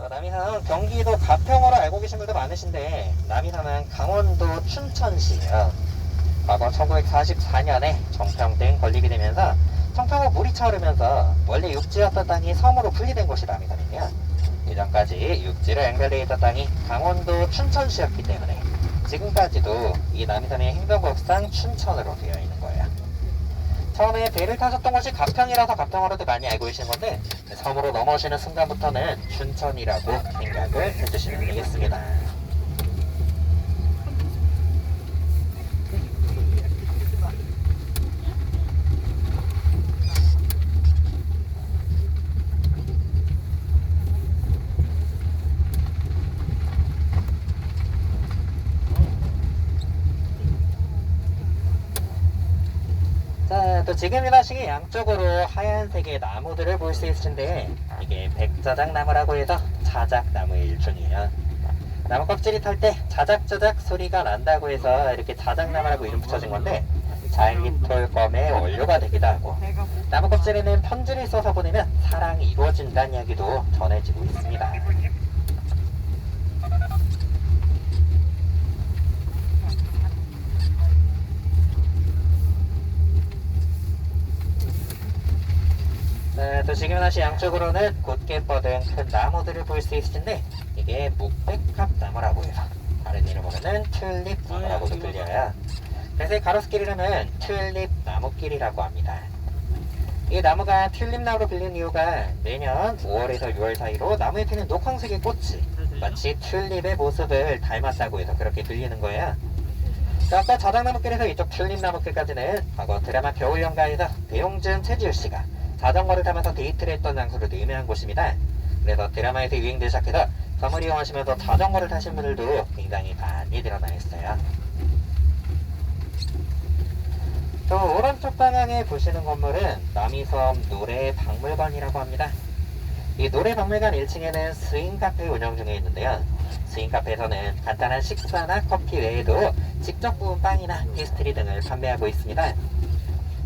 남이섬 경기도 가평으로 알고 계신 분들 많으신데 남이섬은 강원도 춘천시예요. 과거 1944년에 청평댐 건립이 되면서 청평호 물이 차오르면서 원래 육지였던 땅이 섬으로 분리된 곳이 남이섬이며 이전까지 육지로 연결되어 있던 땅이 강원도 춘천시였기 때문에 지금까지도 이 남이섬의 행정국상 춘천으로 되어 있는 거예요. 처음에 배를 타셨던 곳이 가평이라서 가평으로도 많이 알고 계신 건데 섬으로 넘어오시는 순간부터는 춘천이라고 생각을 해주시면 되겠습니다. 자, 또 지금 이 시기 양쪽으로 하얀색의 나무들을 볼 수 있을 텐데 이게 백자작나무라고 해서 자작나무의 일종이에요. 나무 껍질이 탈 때 자작자작 소리가 난다고 해서 이렇게 자작나무라고 이름 붙여진 건데 자일리톨검의 원료가 되기도 하고 나무 껍질에는 편지를 써서 보내면 사랑이 이루어진다는 이야기도 전해지고 있습니다. 네, 또 지금 다시 양쪽으로는 곧게 뻗은 큰 나무들을 볼 수 있으신데 이게 묵백합나무라고 해서 다른 이름으로는 튤립나무라고도 불려요. 그래서 이 가로수길 이름은 튤립나무길이라고 합니다. 이 나무가 튤립나무로 불리는 이유가 매년 5월에서 6월 사이로 나무에 피는 녹황색의 꽃이 마치 튤립의 모습을 닮았다고 해서 그렇게 불리는 거예요. 아까 자작나무길에서 이쪽 튤립나무길까지는 과거 드라마 겨울연가에서 배용준, 최지우씨가 자전거를 타면서 데이트를 했던 장소로도 유명한 곳입니다. 그래서 드라마에서 유행되기 시작해서 섬을 이용하시면서 자전거를 타신 분들도 굉장히 많이 늘어나 있어요. 또 오른쪽 방향에 보시는 건물은 남이섬 노래박물관이라고 합니다. 이 노래박물관 1층에는 스윙카페 운영 중에 있는데요. 스윙카페에서는 간단한 식사나 커피 외에도 직접 구운 빵이나 페스트리 등을 판매하고 있습니다.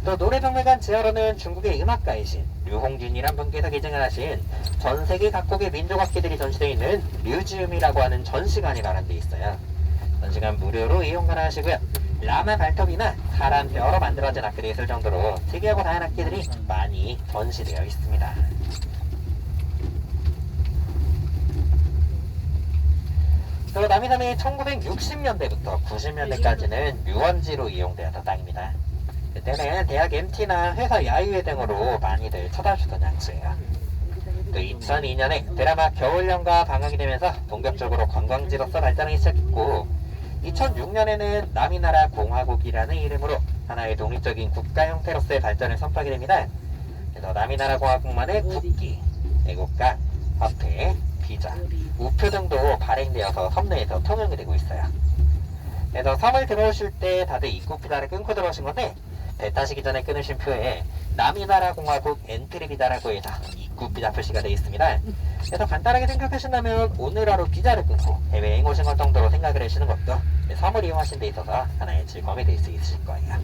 또 노래박물관 지하로는 중국의 음악가이신 류홍준이란 분께서 개장을 하신 전세계 각국의 민족악기들이 전시되어 있는 뮤지엄이라고 하는 전시관이 마련되어 있어요. 전시관 무료로 이용 가능하시고요. 라마 발톱이나 사람 뼈로 만들어진 악기들이 있을 정도로 특이하고 다양한 악기들이 많이 전시되어 있습니다. 또 남이섬이 1960년대부터 90년대까지는 유원지로 이용되었던 땅입니다. 그때는 대학 MT나 회사 야유회 등으로 많이들 찾아주던 장소예요. 또 2002년에 드라마 겨울연가 방영이 되면서 본격적으로 관광지로서 발전하기 시작했고 2006년에는 남이나라 공화국이라는 이름으로 하나의 독립적인 국가 형태로서의 발전을 선포하게 됩니다. 그래서 남이나라 공화국만의 국기, 애국가, 화폐, 비자, 우표 등도 발행되어서 섬 내에서 통용이 되고 있어요. 그래서 섬을 들어오실 때 다들 입국 비자를 끊고 들어오신 건데 배 타시기 전에 끊으신 표에 남이나라 공화국 엔트리 비자라고 해서 입국 비자 표시가 되어 있습니다. 그래서 간단하게 생각하신다면 오늘 하루 비자를 끊고 해외여행 오신 것 정도로 생각을 하시는 것도 섬을 이용하신 데 있어서 하나의 즐거움이 될 수 있으실 거예요.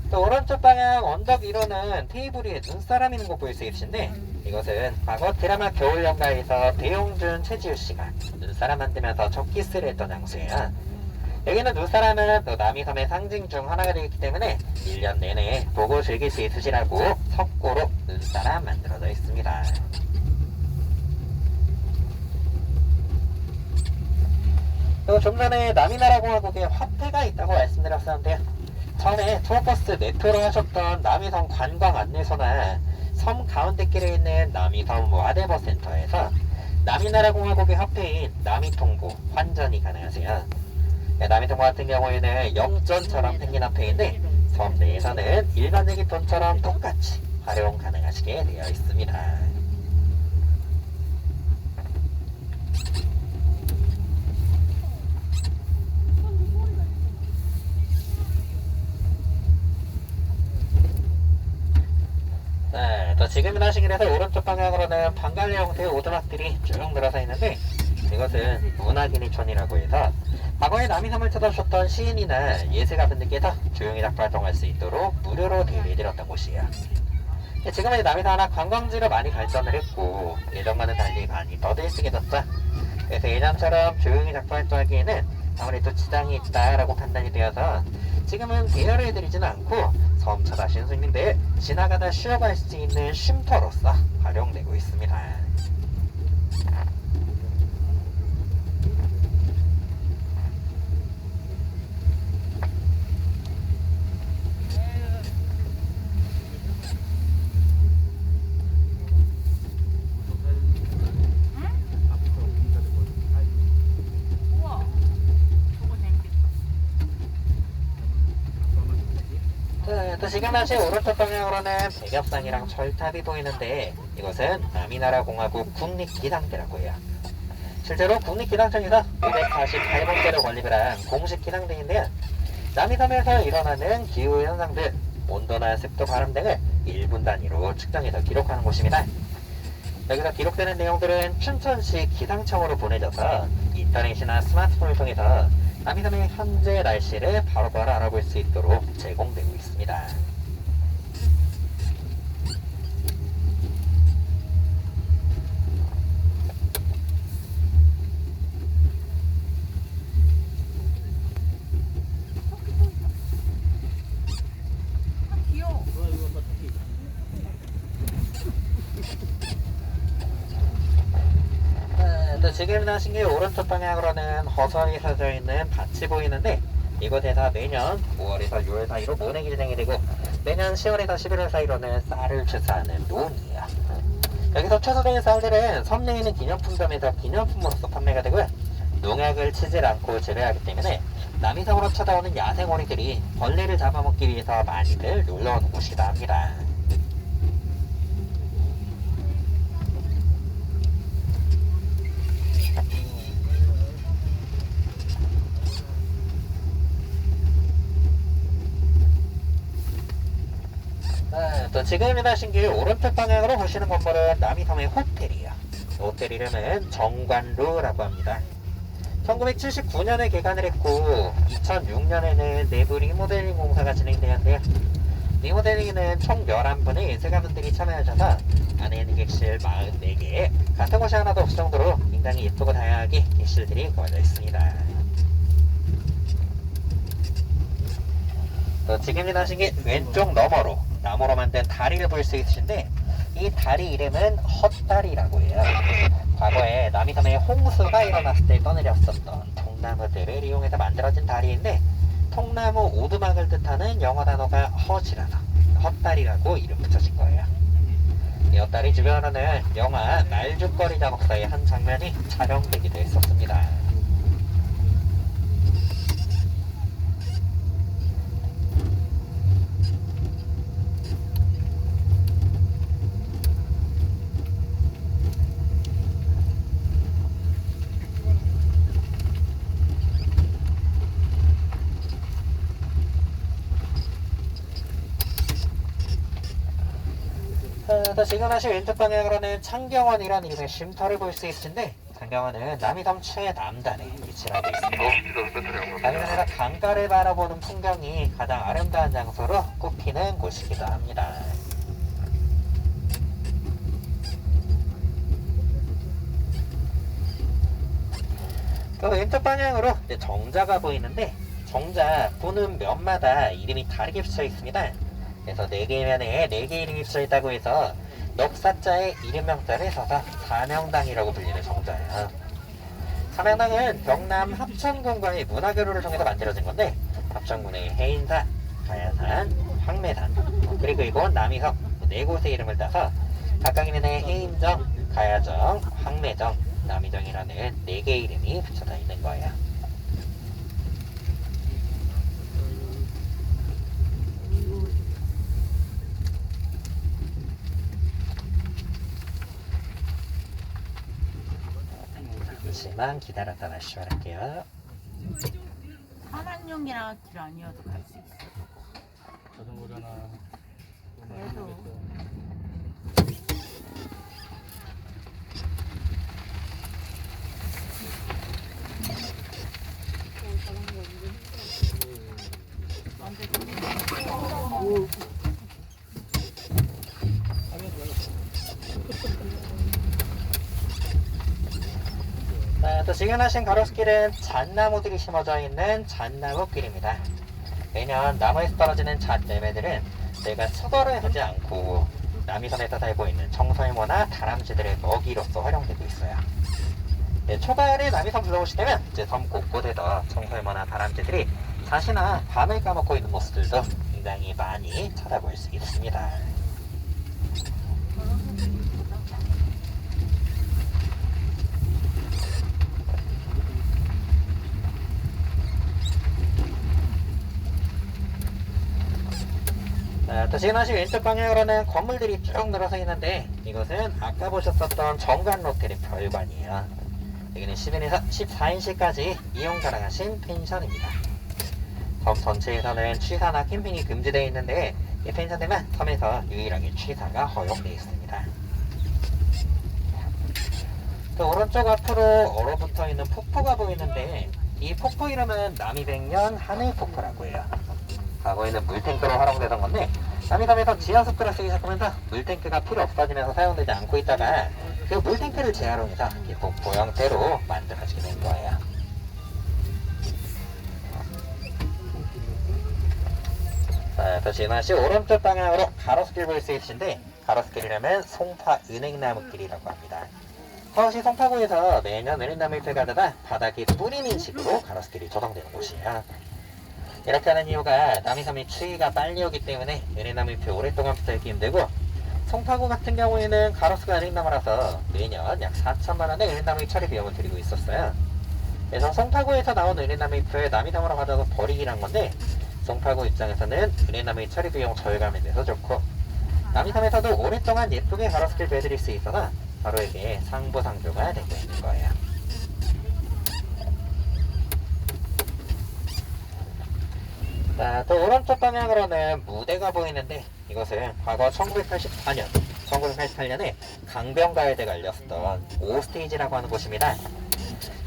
또 오른쪽 방향 언덕 위로는 테이블 위에 눈사람 있는 거 보일 수 있으신데 이것은 과거 드라마 겨울연가에서 배용준, 최지우씨가 눈사람 만들면서 첫 키스를 했던 장소예요. 여기는 눈사람은 또 남이섬의 상징 중 하나가 되기 때문에 1년 내내 보고 즐길 수 있으시라고 석고로 눈사람 만들어져 있습니다. 또 좀 전에 남이나라 공화국에 화폐가 있다고 말씀드렸었는데요. 처음에 투어버스 네트워를 하셨던 남이섬 관광 안내소나 섬 가운데길에 있는 남이섬 와데버 센터에서 남이나라 공화국의 화폐인 남이통보 환전이 가능하세요. 남이통보 같은 경우에는 역전처럼 생긴 화폐인데 섬 내에서는 일반적인 돈처럼 똑같이 활용 가능하시게 되어 있습니다. 네, 또 지금 하시길에서 오른쪽 방향으로는 방갈래 형태의 오두막들이 쭉 늘어서 있는데 이것은 문화기리촌이라고 해서 과거에 남이섬을 찾아오셨던 시인이나 예술가 분들께서 조용히 작품 활동할 수 있도록 무료로 대여해드렸던 곳이에요. 지금은 남이사나 관광지로 많이 발전을 했고 예전과는 달리 많이 더들쑥해졌죠. 그래서 예전처럼 조용히 작품 활동하기에는 아무래도 지장이 있다라고 판단이 되어서 지금은 대여를 해드리지는 않고 섬차 다시는 손님들 지나가다 쉬어갈 수 있는 쉼터로서 활용되고 있습니다. 또 지금 다시 오른쪽 방향으로는 백엽산이랑 철탑이 보이는데 이것은 남이나라 공화국 국립기상대라고 해요. 실제로 국립기상청에서 548번째로 건립을 한 공식 기상대인데요. 남이섬에서 일어나는 기후현상들, 온도나 습도, 바람 등을 1분 단위로 측정해서 기록하는 곳입니다. 여기서 기록되는 내용들은 춘천시 기상청으로 보내져서 인터넷이나 스마트폰을 통해서 남이섬의 현재 날씨를 바로바로 알아볼 수 있도록 제공되고 있습니다. 지금 나신 게 오른쪽 방향으로는 허수아비 서져 있는 밭이 보이는데 이곳에서 매년 5월에서 6월 사이로 모내기 진행이 되고 매년 10월에서 11월 사이로는 쌀을 추수하는 논이에요. 여기서 추수된 쌀들은 섬 내에 있는 기념품점에서 기념품으로서 판매가 되고요. 농약을 치질 않고 재배하기 때문에 남이섬으로 찾아오는 야생오리들이 벌레를 잡아먹기 위해서 많이들 놀러오는 곳이기도 합니다. 또 지금 일하신 길 오른쪽 방향으로 보시는 건물은 남이섬의 호텔이에요. 호텔 이름은 정관루라고 합니다. 1979년에 개관을 했고 2006년에는 내부 리모델링 공사가 진행되었는데요. 리모델링에는 총 11분의 예술가분들이 참여하셔서 안에 있는 객실 44개, 같은 곳이 하나도 없을 정도로 굉장히 예쁘고 다양하게 객실들이 구워져 있습니다. 또 지금 일하신 길 왼쪽 너머로 나무로 만든 다리를 볼 수 있으신데 이 다리 이름은 헛다리라고 해요. 과거에 남이섬에 홍수가 일어났을 때 떠내렸었던 통나무들을 이용해서 만들어진 다리인데 통나무 오두막을 뜻하는 영어 단어가 헛이라서 헛다리라고 이름 붙여진 거예요. 이 헛다리 주변으로는 영화 말죽거리 작업사의 한 장면이 촬영되기도 했었습니다. 또 지금 하신 왼쪽 방향으로는 창경원이라는 이름의 쉼터를 볼 수 있으신데 창경원은 남이섬 최남단에 위치하고 있습니다. 남이섬에서 강가를 바라보는 풍경이 가장 아름다운 장소로 꼽히는 곳이기도 합니다. 또 왼쪽 방향으로 정자가 보이는데 정자 보는 면마다 이름이 다르게 붙여 있습니다. 그래서 4개의 면에 4개 이름이 붙여 있다고 해서 넉사자의 이름명자를 써서 사명당이라고 불리는 정자예요. 사명당은 경남 합천군과의 문화교류를 통해서 만들어진 건데 합천군의 해인산, 가야산, 황매산 그리고 이곳 남이섬 4곳의 이름을 따서 각각 있는 해인정, 가야정, 황매정, 남이정이라는 4개의 이름이 붙여져 있는 거예요. 잠시만 기다렸다 다시 출발할게요. 산악용이라 길 아니어도 갈 수 있어. 자전거잖아. 그래도 또 지금 하신 가로수길은 잣나무들이 심어져 있는 잣나무길입니다. 매년 나무에서 떨어지는 잣내매들은 저희가 수거를 하지 않고 남이섬에서 살고 있는 청설모나 다람쥐들의 먹이로서 활용되고 있어요. 네, 초가을에 남이섬 들어오시려면 이제 섬 곳곳에서 청설모나 다람쥐들이 자시나 밤을 까먹고 있는 모습들도 굉장히 많이 찾아볼 수 있습니다. 또 지금 하신 왼쪽 방향으로는 건물들이 쭉 늘어서 있는데 이것은 아까 보셨었던 정관 호텔의 별관이에요. 여기는 10인에서 14인실까지 이용 가능하신 펜션입니다. 섬 전체에서는 취사나 캠핑이 금지되어 있는데 이 펜션에만 섬에서 유일하게 취사가 허용되어 있습니다. 또 오른쪽 앞으로 얼어붙어 있는 폭포가 보이는데 이 폭포 이름은 남이백년 하늘폭포라고 해요. 과거에는 물탱크로 활용되던 건데 남이섬에서 지하수도가 쓰기 시작하면서 물탱크가 필요 없어지면서 사용되지 않고 있다가 그 물탱크를 재활용해서 이 폭포 형태로 만들어지게 된 거예요. 자, 또 지나시 오른쪽 방향으로 가로수길 볼 수 있으신데 가로수길이라면 송파 은행나무길이라고 합니다. 서울시 송파구에서 매년 은행나무잎을 가져다 바닥에 뿌리는 식으로 가로수길이 조성되는 곳이에요. 이렇게 하는 이유가 남이섬이 추위가 빨리 오기 때문에 은행나무잎이 오랫동안 붙어있기 힘들고 송파구 같은 경우에는 가로수가 은행나무라서 매년 약 4천만원의 은행나무잎 처리 비용을 들이고 있었어요. 그래서 송파구에서 나온 은행나무잎을 남이섬으로 가져서 버리기란 건데 송파구 입장에서는 은행나무잎 처리 비용 절감에 대해서 좋고 남이섬에서도 오랫동안 예쁘게 가로수길 배드릴 수 있어서 서로에게 상부상조가 되고 있는 거예요. 자, 또 오른쪽 방향으로는 무대가 보이는데 이것은 과거 1988년에 강변가요제가 열렸었던 5스테이지라고 하는 곳입니다.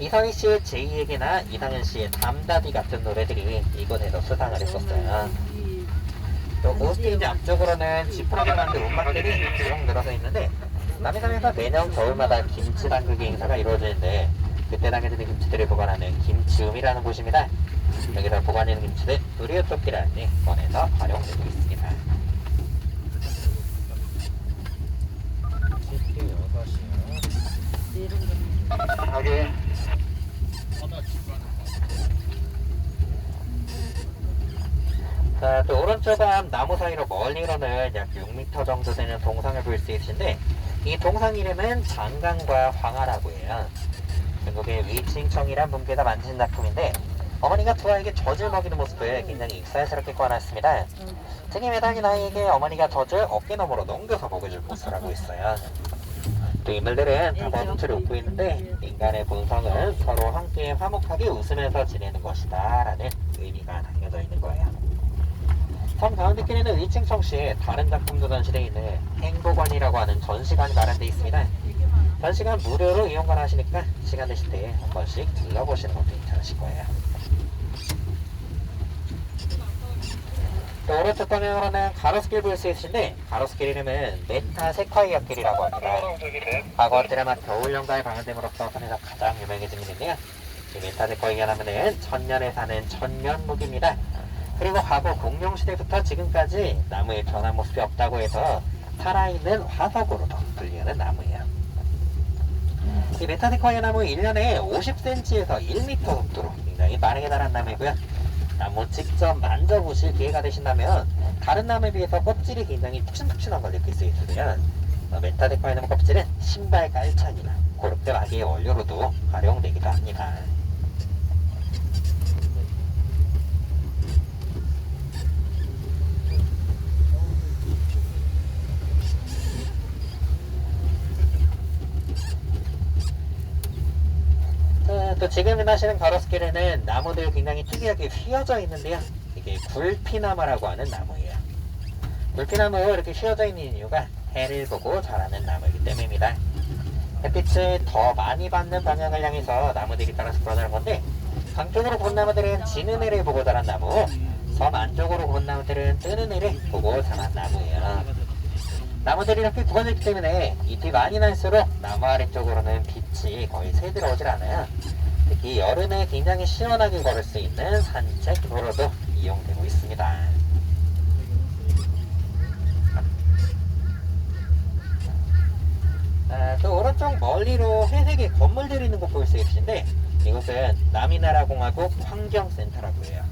이선희 씨의 제2에게나 이상은 씨의 담다디 같은 노래들이 이곳에서 수상을 했었어요. 또 5스테이지 앞쪽으로는 지푸라기 만든 음악들이 쭉 늘어서 있는데 남이섬에서 매년 겨울마다 김치 담그기 행사가 이루어지는데 그때 담겨지는 김치들을 보관하는 김치음이라는 곳입니다. 여기서 보관하는 김치는 우리의 토끼라는 번에서 활용되고 있습니다. 여기 자, 또 오른쪽 앞 나무 사이로 멀리로는 약 6m 정도 되는 동상을 볼 수 있으신데 이 동상 이름은 장강과 황하라고 해요. 중국의 위칭청이란 문개가 만든 작품인데 어머니가 두 아이에게 젖을 먹이는 모습을 굉장히 익살스럽게 꺼냈습니다. 등에 매달린 아이에게 어머니가 젖을 어깨너머로 넘겨서 먹여줄 모습이라고 있어요. 또 인물들은 다 범주를 웃고 있는데 인간의 본성은 서로 함께 화목하게 웃으면서 지내는 것이다 라는 의미가 담겨져 있는 거예요. 섬 가운데길에는 위칭청시에 다른 작품도 전시되어 있는 행복원이라고 하는 전시관이 마련되어 있습니다. 전시관 무료로 이용 가능하시니까 시간 되실 때 한 번씩 들러보시는 것도 괜찮으실 거예요. 또 오른쪽 방향으로는 가로수길 볼 수 있으신데 가로수길 이름은 메타 세콰이어 길이라고 합니다. 과거 드라마 겨울연가에 방영됨으로써 섬에서 가장 유명해진 길인데요. 이 메타 세콰이어 나무는 천년에 사는 천년목입니다. 그리고 과거 공룡시대부터 지금까지 나무의 변한 모습이 없다고 해서 살아있는 화석으로도 불리는 나무예요. 이 메타세콰이어 나무 1년에 50cm에서 1m 속도로 굉장히 빠르게 자란 나무이고요. 나무 직접 만져보실 기회가 되신다면 다른 나무에 비해서 껍질이 굉장히 푹신푹신한 걸 느낄 수 있으세요. 메타세콰이어 나무 껍질은 신발 깔창이나 고로대 마개의 원료로도 활용되기도 합니다. 또 지금 하시는 가로수길에는 나무들 굉장히 특이하게 휘어져 있는데요. 이게 굴피나무라고 하는 나무예요. 굴피나무 이렇게 휘어져 있는 이유가 해를 보고 자라는 나무이기 때문입니다. 햇빛을 더 많이 받는 방향을 향해서 나무들이 따라서 불어나는 건데 강쪽으로 본 나무들은 지는 해를 보고 자란 나무, 섬 안쪽으로 본 나무들은 뜨는 해를 보고 자란 나무예요. 나무들이 이렇게 굽어져 있기 때문에 잎이 많이 날수록 나무 아래쪽으로는 빛이 거의 새 들어오질 않아요. 특히 여름에 굉장히 시원하게 걸을 수 있는 산책로로도 이용되고 있습니다. 또 오른쪽 멀리로 회색의 건물들이 있는 곳 볼 수 있으신데 이곳은 남이나라 공화국 환경센터라고 해요.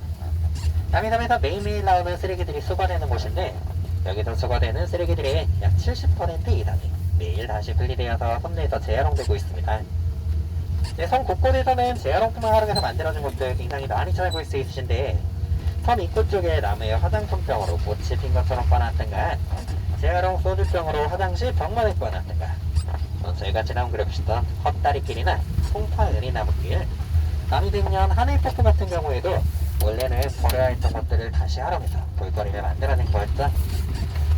남이섬에서 매일매일 나오는 쓰레기들이 수거되는 곳인데 여기서 수거되는 쓰레기들의 약 70% 이상이 매일 다시 분리되어서 섬내에서 재활용되고 있습니다. 섬 곳곳에서는 재활용품을 활용해서 만들어진 곳들 굉장히 많이 찾아볼 수 있으신데 섬 입구 쪽에 나무에 화장품병으로 꽃이 핀 것처럼 꺼놨든가 재활용 소주병으로 화장실 벽만을 꺼놨든가 저희가 지난번 그려보시던 헛다리길이나 송파은이 나무길 남이등년 하늘폭포 같은 경우에도 원래는 버려야 했던 것들을 다시 활용해서 볼거리를 만들어낸 거였죠.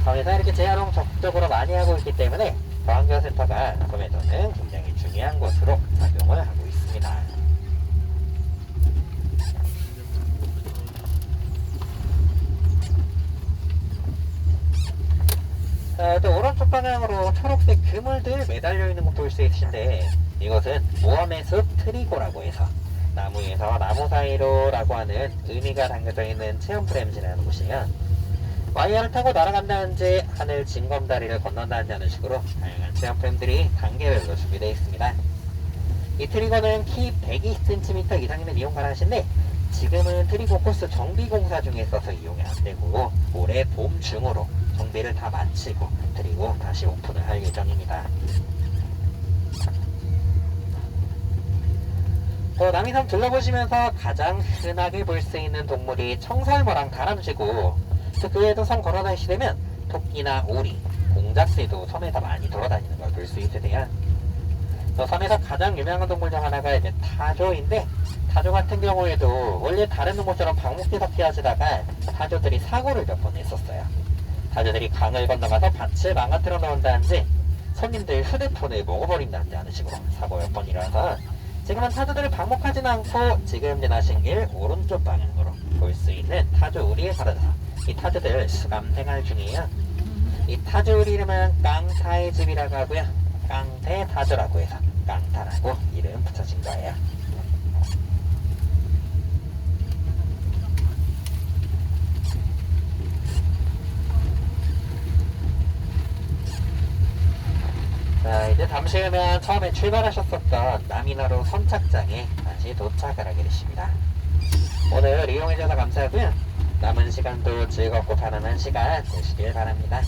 섬에서 이렇게 재활용 적극적으로 많이 하고 있기 때문에 환경센터가 섬에서는 굉장히 중요한 곳으로 작용을 하고 있습니다. 또 오른쪽 방향으로 초록색 그물들 매달려 있는 거 볼 수 있으신데 이것은 모험의 숲 트리고라고 해서 나무 위에서 나무 사이로 라고 하는 의미가 담겨져 있는 체험 프레임이라는 곳이에요. 와이어를 타고 날아간다든지 하늘 징검다리를 건넌다든지 하는 식으로 다양한 체험 프레임들이 단계별로 준비되어 있습니다. 이 트리고는 키 120cm 이상이면 이용 가능하신데 지금은 트리고 코스 정비 공사 중에 있어서 이용이 안 되고 올해 봄 중으로 정비를 다 마치고 그리고 다시 오픈을 할 예정입니다. 남이섬 둘러보시면서 가장 흔하게 볼 수 있는 동물이 청설모랑 다람쥐고 그 외에도 섬 걸어다니시려면 토끼나 오리, 공작새도 섬에서 많이 돌아다니는 걸 볼 수 있으세요. 섬에서 가장 유명한 동물 중 하나가 이제 타조인데 타조 같은 경우에도 원래 다른 동물처럼 방목뒤섞기 하시다가 타조들이 사고를 몇 번 했었어요. 타조들이 강을 건너가서 밭을 망가뜨려 놓은다든지 손님들 휴대폰을 먹어버린다든지 하는 식으로 사고 몇 번 일어나서 지금은 타조들을 방목하지는 않고 지금 지나신 길 오른쪽 방향으로 볼 수 있는 타조 우리에 살아서 이 타조들 수감 생활 중이에요. 이 타조 우리 이름은 깡타의 집이라고 하고요. 깡태 타조라고 해서 깡타라고 이름 붙여진 거예요. 자, 이제 잠시 후면 처음에 출발하셨었던 남이나루 선착장에 다시 도착을 하게 되십니다. 오늘 이용해주셔서 감사하고요. 남은 시간도 즐겁고 편안한 시간 되시길 바랍니다.